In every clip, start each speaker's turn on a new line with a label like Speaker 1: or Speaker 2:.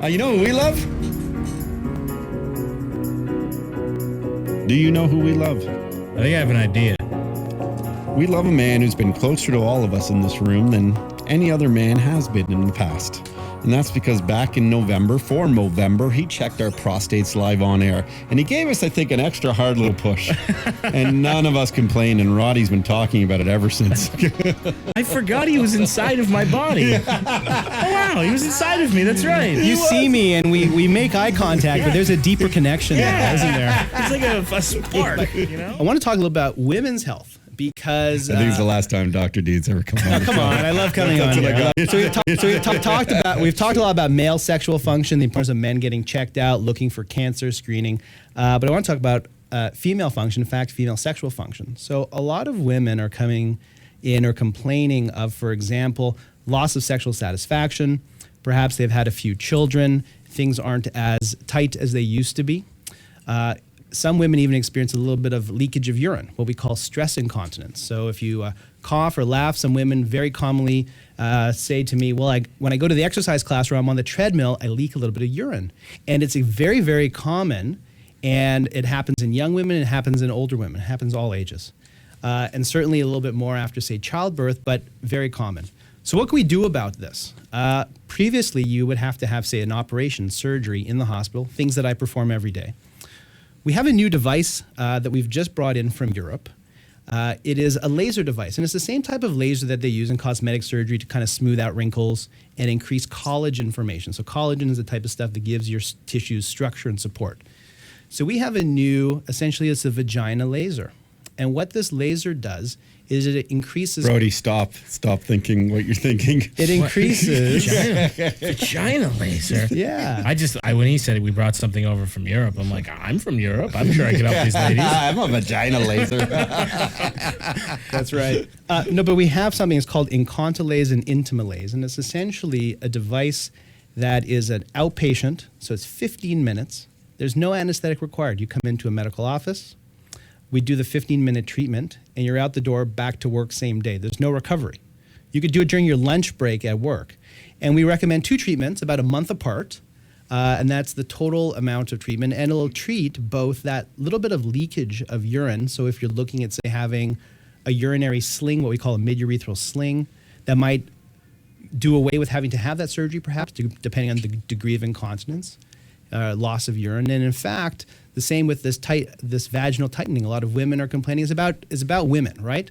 Speaker 1: You know who we love? Do you know who we love?
Speaker 2: I think I have an idea.
Speaker 1: We love a man who's been closer to all of us in this room than any other man has been in the past. And that's because back in November, he checked our prostates live on air. And he gave us, I think, an extra hard little push. And none of us complained, and Roddy's been talking about it ever since.
Speaker 2: I forgot he was inside of my body. Oh, wow, he was inside of me. That's right.
Speaker 3: You see me, and we make eye contact, but there's a deeper connection there, isn't there?
Speaker 2: It's like a spark, you know?
Speaker 3: I want to talk a little about women's health. Because
Speaker 1: I think it's the last time Dr. Deed's ever come on.
Speaker 3: Come on, I love coming on here. So we've talked a lot about male sexual function, the importance of men getting checked out, looking for cancer screening. But I want to talk about female function, in fact, female sexual function. So a lot of women are coming in or complaining of, for example, loss of sexual satisfaction. Perhaps they've had a few children. Things aren't as tight as they used to be. Some women even experience a little bit of leakage of urine, what we call stress incontinence. So if you cough or laugh, some women very commonly say to me, well, when I go to the exercise class or I'm on the treadmill, I leak a little bit of urine. And it's a very, very common, and it happens in young women, it happens in older women, it happens all ages. And certainly a little bit more after, say, childbirth, but very common. So what can we do about this? Previously, you would have to have, say, an operation, surgery in the hospital, things that I perform every day. We have a new device that we've just brought in from Europe. It is a laser device, and it's the same type of laser that they use in cosmetic surgery to kind of smooth out wrinkles and increase collagen formation. So collagen is the type of stuff that gives your tissues structure and support. So we have a new, essentially it's a vagina laser. And what this laser does is it increases...
Speaker 1: Brody, stop thinking what you're thinking.
Speaker 3: It increases...
Speaker 2: Vagina laser?
Speaker 3: Yeah.
Speaker 2: When he said we brought something over from Europe, I'm like, I'm from Europe. I'm sure I can help these ladies.
Speaker 1: I'm a vagina laser.
Speaker 3: That's right. No, but we have something, it's called Incontilase and Intimilase, and it's essentially a device that is an outpatient, so it's 15 minutes. There's no anesthetic required. You come into a medical office, we do the 15-minute treatment, and you're out the door, back to work same day. There's no recovery. You could do it during your lunch break at work. And we recommend 2 treatments, about a month apart, and that's the total amount of treatment. And it'll treat both that little bit of leakage of urine. So if you're looking at, say, having a urinary sling, what we call a mid-urethral sling, that might do away with having to have that surgery, perhaps, depending on the degree of incontinence, loss of urine. And in fact, the same with this vaginal tightening. A lot of women are complaining is about women, right?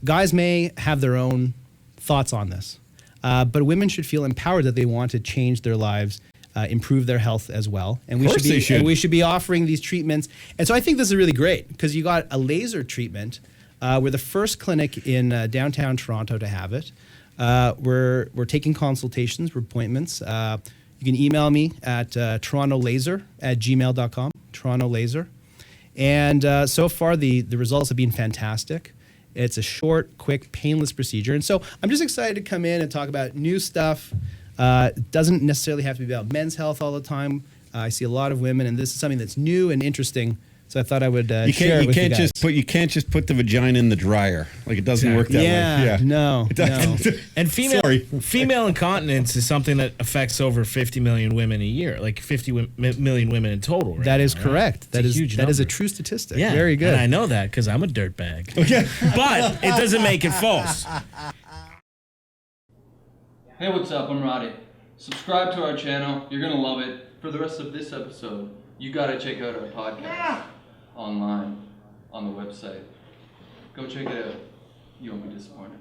Speaker 3: Guys may have their own thoughts on this, but women should feel empowered that they want to change their lives, improve their health as well. And we should be offering these treatments. And so I think this is really great because you got a laser treatment. We're the first clinic in downtown Toronto to have it. We're taking consultations, appointments. You can email me at torontolaser@gmail.com, torontolaser. And so far, the results have been fantastic. It's a short, quick, painless procedure. And so I'm just excited to come in and talk about new stuff. It doesn't necessarily have to be about men's health all the time. I see a lot of women, and this is something that's new and interesting. So I thought I would share it with you guys.
Speaker 1: You can't just put the vagina in the dryer. Like, it doesn't work that way.
Speaker 3: Yeah, no.
Speaker 2: And female incontinence is something that affects over 50 million women a year, like 50 million women in total. Right
Speaker 3: that is
Speaker 2: now,
Speaker 3: correct.
Speaker 2: Right?
Speaker 3: That is a true statistic.
Speaker 2: Yeah,
Speaker 3: very good.
Speaker 2: And I know that because I'm a dirtbag. Okay, but it doesn't make it false.
Speaker 4: Hey, what's up? I'm Roddy. Subscribe to our channel. You're gonna love it. For the rest of this episode, you gotta check out our podcast online on the website. Go check it out. You won't be disappointed.